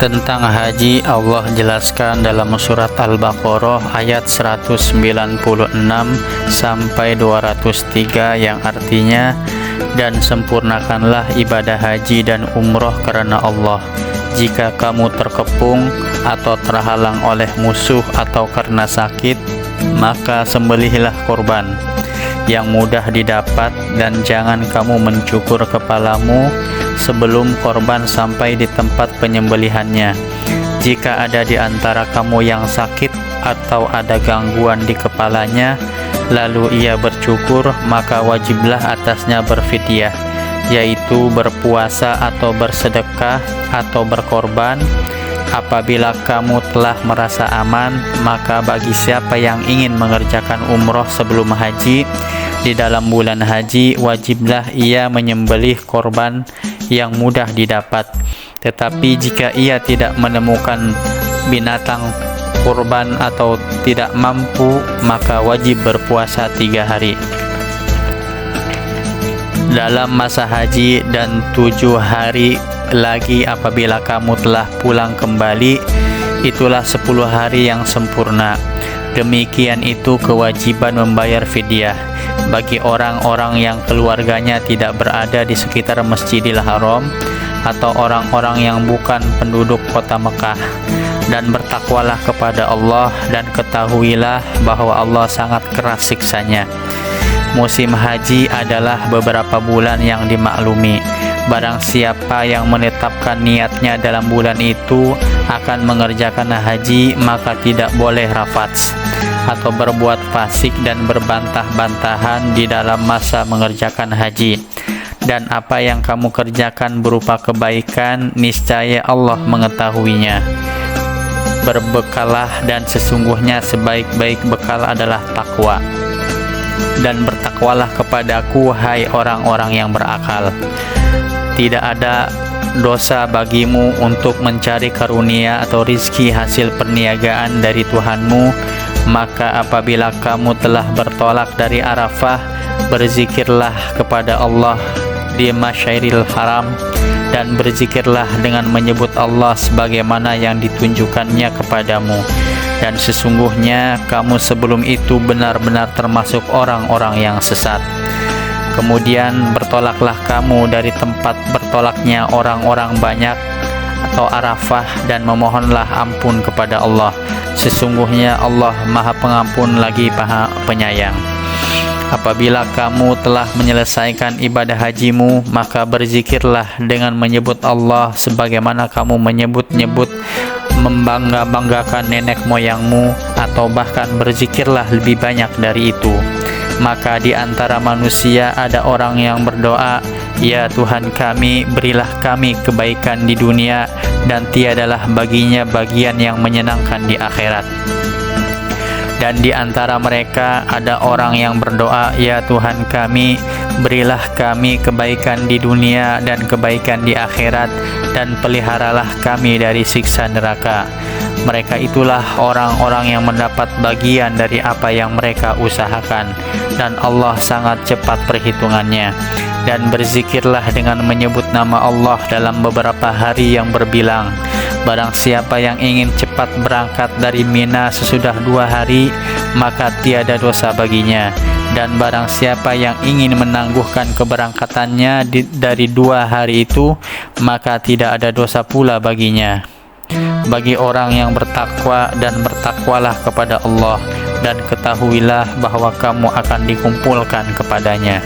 Tentang haji, Allah jelaskan dalam surat Al-Baqarah ayat 196 sampai 203 yang artinya, dan sempurnakanlah ibadah haji dan umroh karena Allah. Jika kamu terkepung atau terhalang oleh musuh atau karena sakit, maka sembelihlah korban yang mudah didapat, dan jangan kamu mencukur kepalamu sebelum korban sampai di tempat penyembelihannya. Jika ada di antara kamu yang sakit atau ada gangguan di kepalanya, lalu ia bercukur, maka wajiblah atasnya berfidyah, yaitu berpuasa atau bersedekah atau berkorban. Apabila kamu telah merasa aman, maka bagi siapa yang ingin mengerjakan umroh sebelum haji, di dalam bulan haji wajiblah ia menyembelih korban yang mudah didapat. Tetapi jika ia tidak menemukan binatang kurban atau tidak mampu, maka wajib berpuasa 3 hari dalam masa haji dan 7 hari lagi apabila kamu telah pulang kembali. Itulah 10 hari yang sempurna. Demikian itu kewajiban membayar fidyah bagi orang-orang yang keluarganya tidak berada di sekitar Masjidil Haram atau orang-orang yang bukan penduduk kota Mekah. Dan bertakwalah kepada Allah, dan ketahuilah bahwa Allah sangat keras siksanya. Musim haji adalah beberapa bulan yang dimaklumi. Barang siapa yang menetapkan niatnya dalam bulan itu akan mengerjakan haji, maka tidak boleh rafats atau berbuat fasik dan berbantah-bantahan di dalam masa mengerjakan haji. Dan apa yang kamu kerjakan berupa kebaikan, niscaya Allah mengetahuinya. Berbekalah, dan sesungguhnya sebaik-baik bekal adalah takwa. Dan bertakwalah kepadaku, hai orang-orang yang berakal. Tidak ada dosa bagimu untuk mencari karunia atau rizki hasil perniagaan dari Tuhanmu. Maka apabila kamu telah bertolak dari Arafah, berzikirlah kepada Allah di Masyairil Haram, dan berzikirlah dengan menyebut Allah sebagaimana yang ditunjukkannya kepadamu. Dan sesungguhnya kamu sebelum itu benar-benar termasuk orang-orang yang sesat. Kemudian bertolaklah kamu dari tempat bertolaknya orang-orang banyak atau Arafah, dan memohonlah ampun kepada Allah. Sesungguhnya Allah Maha Pengampun lagi Maha Penyayang. Apabila kamu telah menyelesaikan ibadah hajimu, maka berzikirlah dengan menyebut Allah sebagaimana kamu menyebut-nyebut membangga-banggakan nenek moyangmu, atau bahkan berzikirlah lebih banyak dari itu. Maka di antara manusia ada orang yang berdoa, ya Tuhan kami, berilah kami kebaikan di dunia, dan tiadalah baginya bagian yang menyenangkan di akhirat. Dan di antara mereka ada orang yang berdoa, ya Tuhan kami, berilah kami kebaikan di dunia dan kebaikan di akhirat, dan peliharalah kami dari siksa neraka. Mereka itulah orang-orang yang mendapat bagian dari apa yang mereka usahakan, dan Allah sangat cepat perhitungannya. Dan berzikirlah dengan menyebut nama Allah dalam beberapa hari yang berbilang. Barang siapa yang ingin cepat berangkat dari Mina sesudah 2 hari, maka tiada dosa baginya. Dan barang siapa yang ingin menangguhkan keberangkatannya dari 2 hari itu, maka tidak ada dosa pula baginya. Bagi orang yang bertakwa, dan bertakwalah kepada Allah, dan ketahuilah bahwa kamu akan dikumpulkan kepadanya.